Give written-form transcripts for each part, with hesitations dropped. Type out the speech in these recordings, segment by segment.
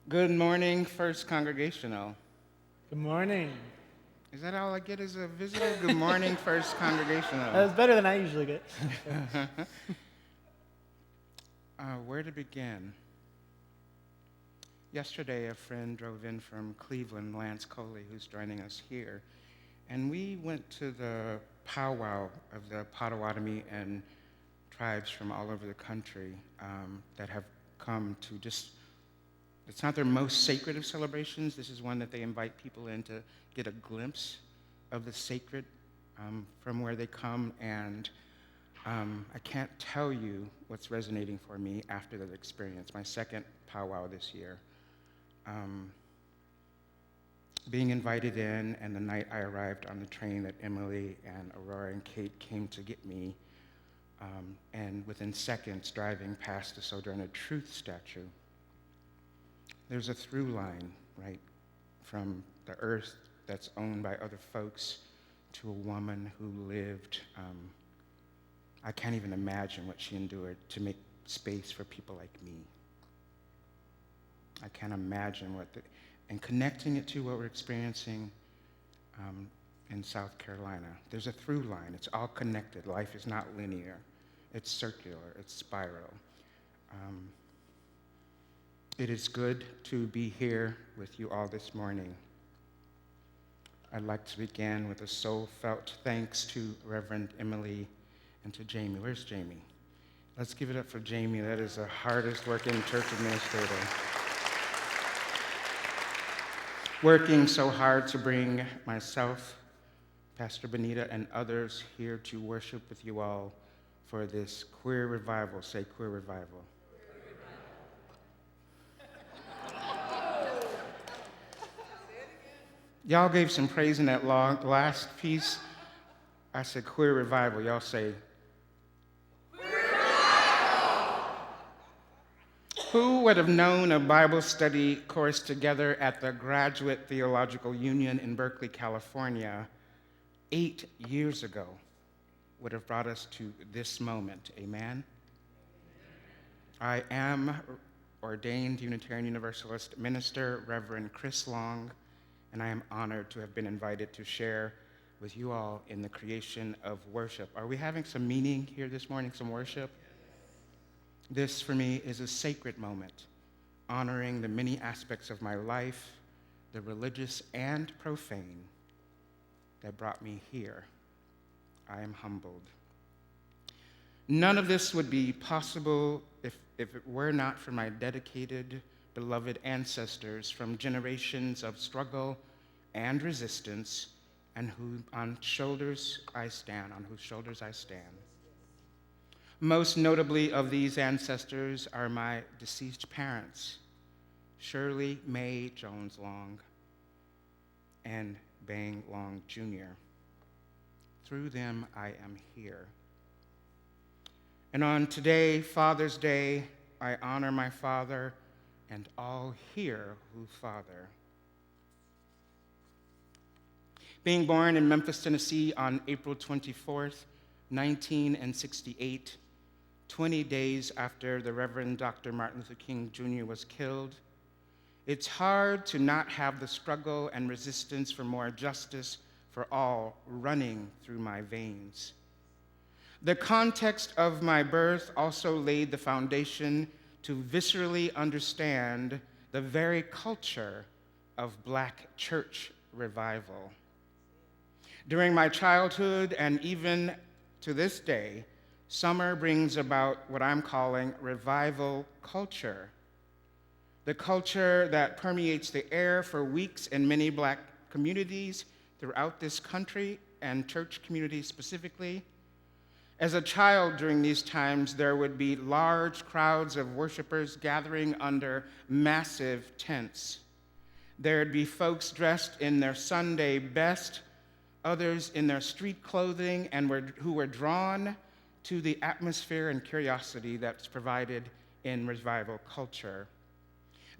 Good morning, First Congregational. Good morning. Is that all I get as a visitor? Good morning, First Congregational. That was better than I usually get. Where to begin? Yesterday, a friend drove in from Cleveland, Lance Coley, who's joining us here, and we went to the powwow of the Potawatomi and tribes from all over the country that have come to just. It's not their most sacred of celebrations. This is one that they invite people in to get a glimpse of the sacred from where they come. And I can't tell you what's resonating for me after that experience, my second powwow this year. Being invited in, and the night I arrived on the train that Emily and Aurora and Kate came to get me, and within seconds driving past the Sojourner Truth statue. There's a through line, right, from the earth that's owned by other folks to a woman who lived. I can't even imagine what she endured to make space for people like me. I can't imagine and connecting it to what we're experiencing in South Carolina. There's a through line. It's all connected. Life is not linear. It's circular. It's spiral. It is good to be here with you all this morning. I'd like to begin with a soul-felt thanks to Reverend Emily and to Jamie. Where's Jamie? Let's give it up for Jamie. That is the hardest working church administrator. Working so hard to bring myself, Pastor Benita, and others here to worship with you all for this queer revival. Say queer revival. Y'all gave some praise in that last piece. I said queer revival. Y'all say, queer revival. Who would have known a Bible study course together at the Graduate Theological Union in Berkeley, California, 8 years ago would have brought us to this moment? Amen? I am ordained Unitarian Universalist minister, Reverend Chris Long, and I am honored to have been invited to share with you all in the creation of worship. Are we having some meaning here this morning, some worship? This, for me, is a sacred moment, honoring the many aspects of my life, the religious and profane, that brought me here. I am humbled. None of this would be possible if it were not for my dedicated, beloved ancestors from generations of struggle and resistance, and on whose shoulders I stand. Most notably of these ancestors are my deceased parents, Shirley Mae Jones Long and Bang Long Jr. Through them, I am here. And on today, Father's Day, I honor my father and all here who father. Being born in Memphis, Tennessee on April 24th, 1968, 20 days after the Reverend Dr. Martin Luther King Jr. was killed, it's hard to not have the struggle and resistance for more justice for all running through my veins. The context of my birth also laid the foundation to viscerally understand the very culture of Black church revival. During my childhood, and even to this day, summer brings about what I'm calling revival culture. The culture that permeates the air for weeks in many Black communities throughout this country, and church communities specifically. As a child during these times, there would be large crowds of worshipers gathering under massive tents. There'd be folks dressed in their Sunday best, others in their street clothing, and who were drawn to the atmosphere and curiosity that's provided in revival culture.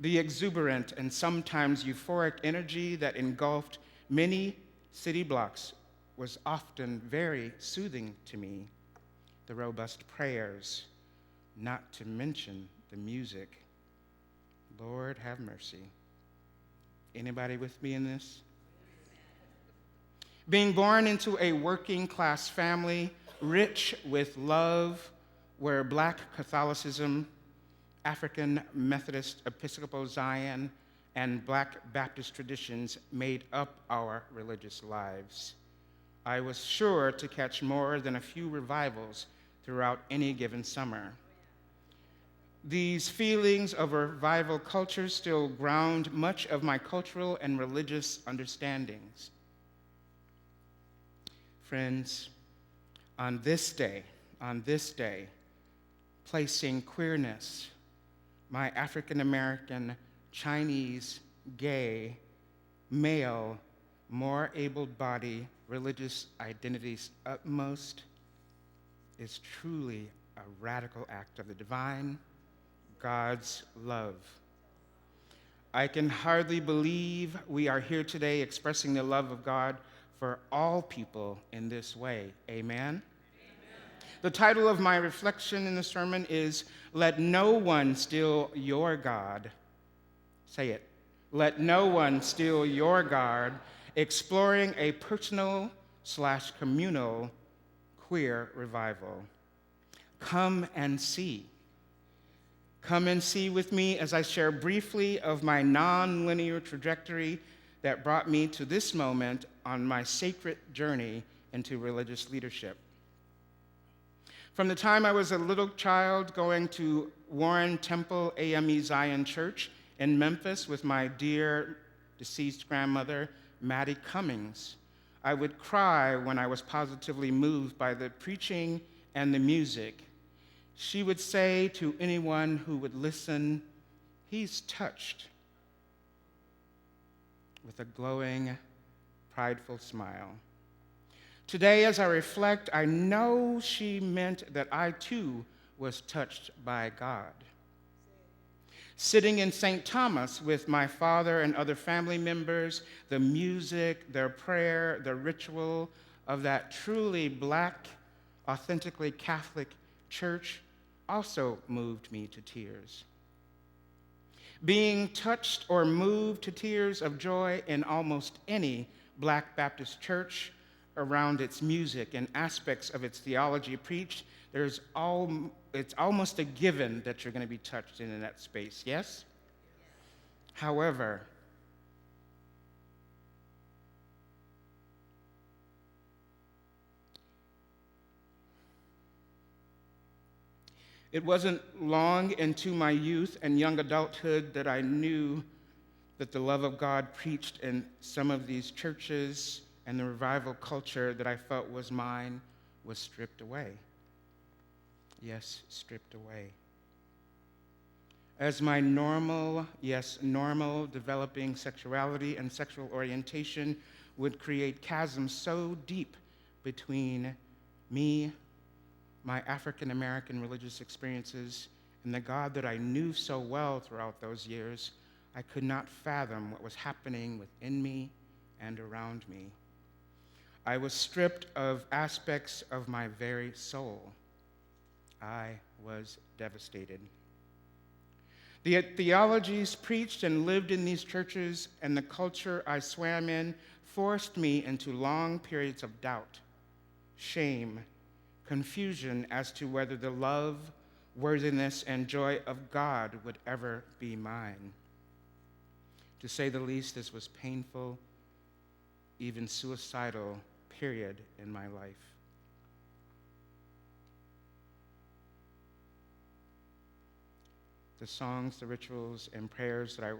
The exuberant and sometimes euphoric energy that engulfed many city blocks was often very soothing to me. The robust prayers, not to mention the music. Lord have mercy. Anybody with me in this? Being born into a working class family, rich with love, where Black Catholicism, African Methodist Episcopal Zion, and Black Baptist traditions made up our religious lives, I was sure to catch more than a few revivals throughout any given summer. These feelings of revival culture still ground much of my cultural and religious understandings. Friends, on this day, placing queerness, my African American, Chinese, gay, male, more able-bodied religious identity's utmost is truly a radical act of the divine, God's love. I can hardly believe we are here today expressing the love of God for all people in this way. Amen? The title of my reflection in the sermon is, Let No One Steal Your God. Say it. Let no one steal your God, exploring a personal/communal queer revival. Come and see. Come and see with me as I share briefly of my non-linear trajectory that brought me to this moment on my sacred journey into religious leadership. From the time I was a little child going to Warren Temple AME Zion Church in Memphis with my dear deceased grandmother, Maddie Cummings, I would cry when I was positively moved by the preaching and the music. She would say to anyone who would listen, "He's touched," with a glowing, prideful smile. Today, as I reflect, I know she meant that I too was touched by God. Sitting in St. Thomas with my father and other family members, the music, their prayer, the ritual of that truly Black, authentically Catholic church also moved me to tears. Being touched or moved to tears of joy in almost any Black Baptist church around its music and aspects of its theology preached, it's almost a given that you're going to be touched in that space, yes? However, it wasn't long into my youth and young adulthood that I knew that the love of God preached in some of these churches and the revival culture that I felt was mine was stripped away. Yes, stripped away. As my normal developing sexuality and sexual orientation would create chasms so deep between me, my African American religious experiences, and the God that I knew so well throughout those years, I could not fathom what was happening within me and around me. I was stripped of aspects of my very soul. I was devastated. The theologies preached and lived in these churches and the culture I swam in forced me into long periods of doubt, shame, confusion as to whether the love, worthiness, and joy of God would ever be mine. To say the least, this was painful, even suicidal period in my life. The songs, the rituals, and prayers that I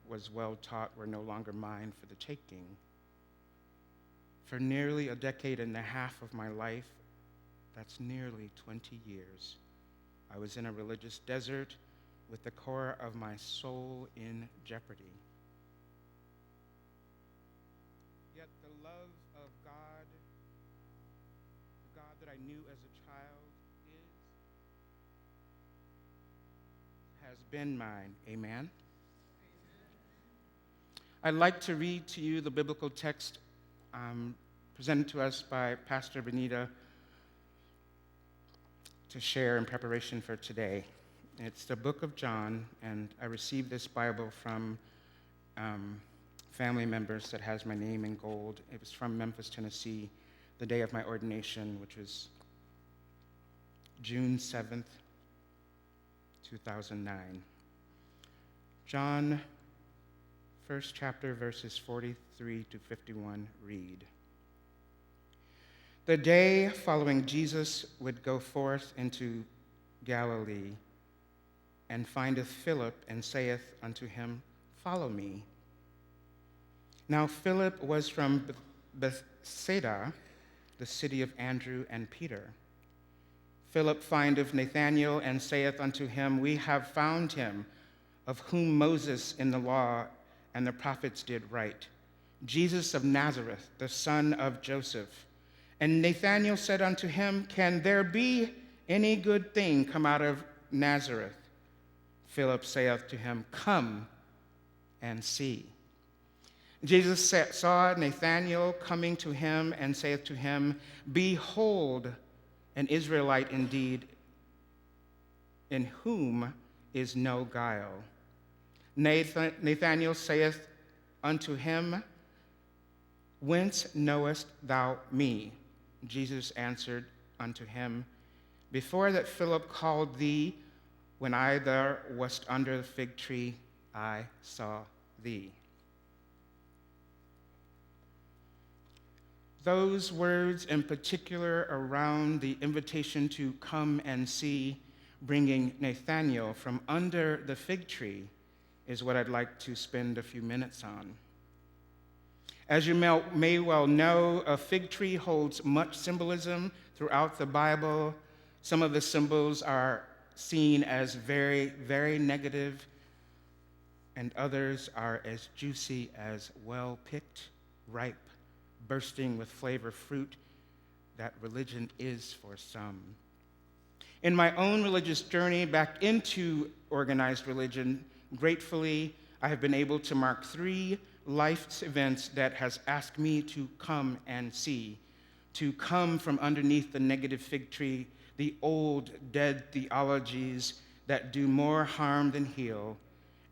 was well taught were no longer mine for the taking. For nearly a decade and a half of my life, that's nearly 20 years, I was in a religious desert with the core of my soul in jeopardy. Yet the love of God, the God that I knew as a child, has been mine. Amen? I'd like to read to you the biblical text presented to us by Pastor Benita to share in preparation for today. It's the book of John, and I received this Bible from family members that has my name in gold. It was from Memphis, Tennessee, the day of my ordination, which was June 7th, 2009. John, first chapter, verses 43 to 51 read. The day following Jesus would go forth into Galilee, and findeth Philip, and saith unto him, Follow me. Now Philip was from Bethsaida, the city of Andrew and Peter. Philip findeth Nathanael, and saith unto him, We have found him, of whom Moses in the law and the prophets did write, Jesus of Nazareth, the son of Joseph. And Nathanael said unto him, Can there be any good thing come out of Nazareth? Philip saith to him, Come and see. Jesus saw Nathanael coming to him, and saith to him, Behold, an Israelite indeed, in whom is no guile. Nathanael saith unto him, Whence knowest thou me? Jesus answered unto him, Before that Philip called thee, when I there wast under the fig tree, I saw thee. Those words in particular around the invitation to come and see, bringing Nathanael from under the fig tree, is what I'd like to spend a few minutes on. As you may well know, a fig tree holds much symbolism throughout the Bible. Some of the symbols are seen as very, very negative, and others are as juicy as well-picked, ripe, bursting with flavor fruit that religion is for some. In my own religious journey back into organized religion, gratefully, I have been able to mark 3 life events that has asked me to come and see, to come from underneath the negative fig tree, the old dead theologies that do more harm than heal,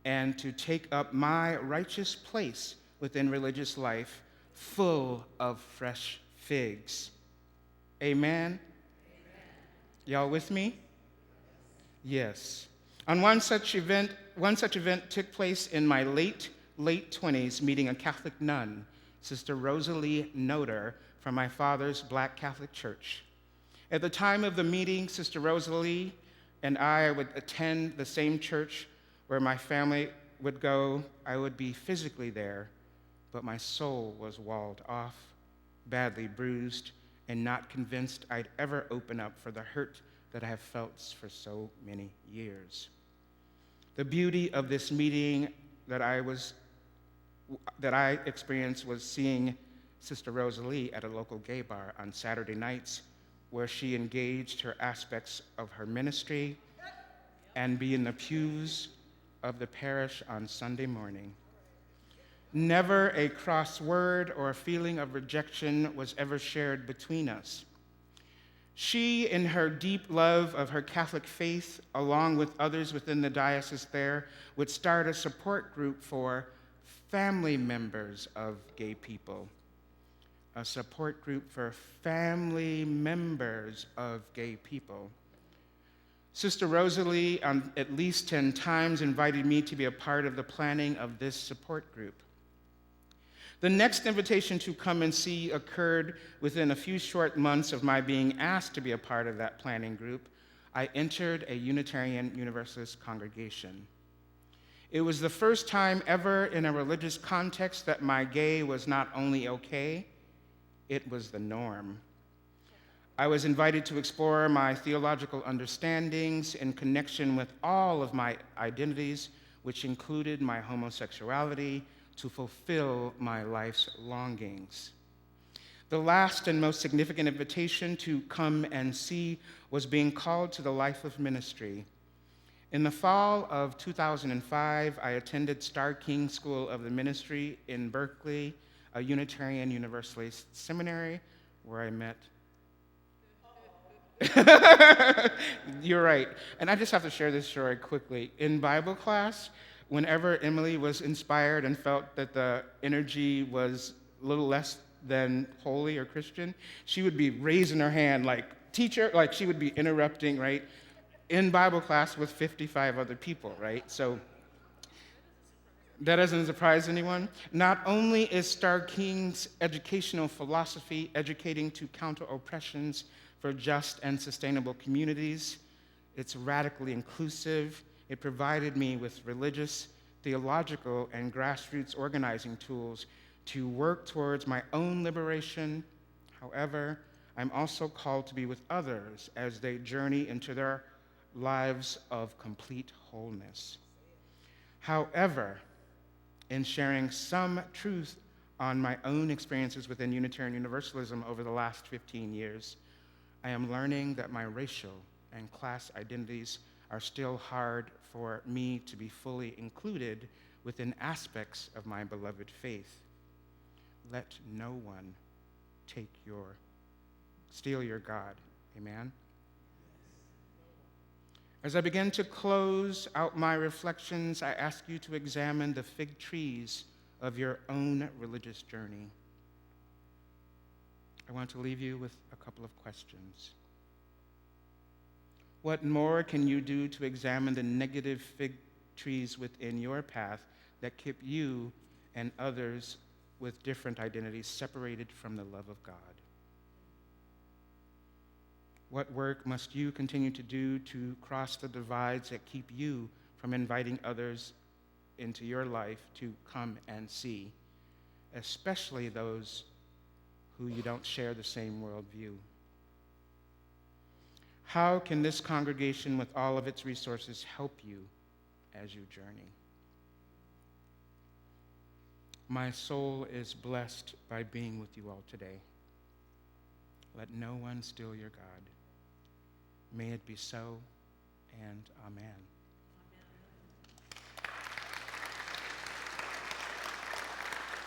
and to take up my righteous place within religious life, full of fresh figs. Amen? Y'all with me? Yes. On one such event took place in my late 20s, meeting a Catholic nun, Sister Rosalie Noder, from my father's Black Catholic church. At the time of the meeting, Sister Rosalie and I would attend the same church where my family would go. I would be physically there, but my soul was walled off, badly bruised, and not convinced I'd ever open up for the hurt that I have felt for so many years. The beauty of this meeting that I experienced was seeing Sister Rosalie at a local gay bar on Saturday nights, where she engaged her aspects of her ministry and be in the pews of the parish on Sunday morning. Never a cross word or a feeling of rejection was ever shared between us. She, in her deep love of her Catholic faith, along with others within the diocese there, would start a support group for family members of gay people. A support group for family members of gay people. Sister Rosalie, at least 10 times, invited me to be a part of the planning of this support group. The next invitation to come and see occurred within a few short months of my being asked to be a part of that planning group. I entered a Unitarian Universalist congregation. It was the first time ever in a religious context that my gay was not only okay, it was the norm. I was invited to explore my theological understandings in connection with all of my identities, which included my homosexuality, to fulfill my life's longings. The last and most significant invitation to come and see was being called to the life of ministry. In the fall of 2005, I attended Starr King School of the Ministry in Berkeley, a Unitarian Universalist seminary where I met You're right. And I just have to share this story quickly. In Bible class, whenever Emily was inspired and felt that the energy was a little less than holy or Christian, she would be raising her hand like, teacher, like she would be interrupting, right? In Bible class with 55 other people, right? So that doesn't surprise anyone. Not only is Star King's educational philosophy educating to counter oppressions for just and sustainable communities, it's radically inclusive. It provided me with religious, theological, and grassroots organizing tools to work towards my own liberation. However, I'm also called to be with others as they journey into their lives of complete wholeness. However, in sharing some truth on my own experiences within Unitarian Universalism over the last 15 years, I am learning that my racial and class identities are still hard for me to be fully included within aspects of my beloved faith. Let no one steal your God. Amen? As I begin to close out my reflections, I ask you to examine the fig trees of your own religious journey. I want to leave you with a couple of questions. What more can you do to examine the negative fig trees within your path that keep you and others with different identities separated from the love of God? What work must you continue to do to cross the divides that keep you from inviting others into your life to come and see, especially those who you don't share the same worldview? How can this congregation, with all of its resources, help you as you journey? My soul is blessed by being with you all today. Let no one steal your God. May it be so, and amen.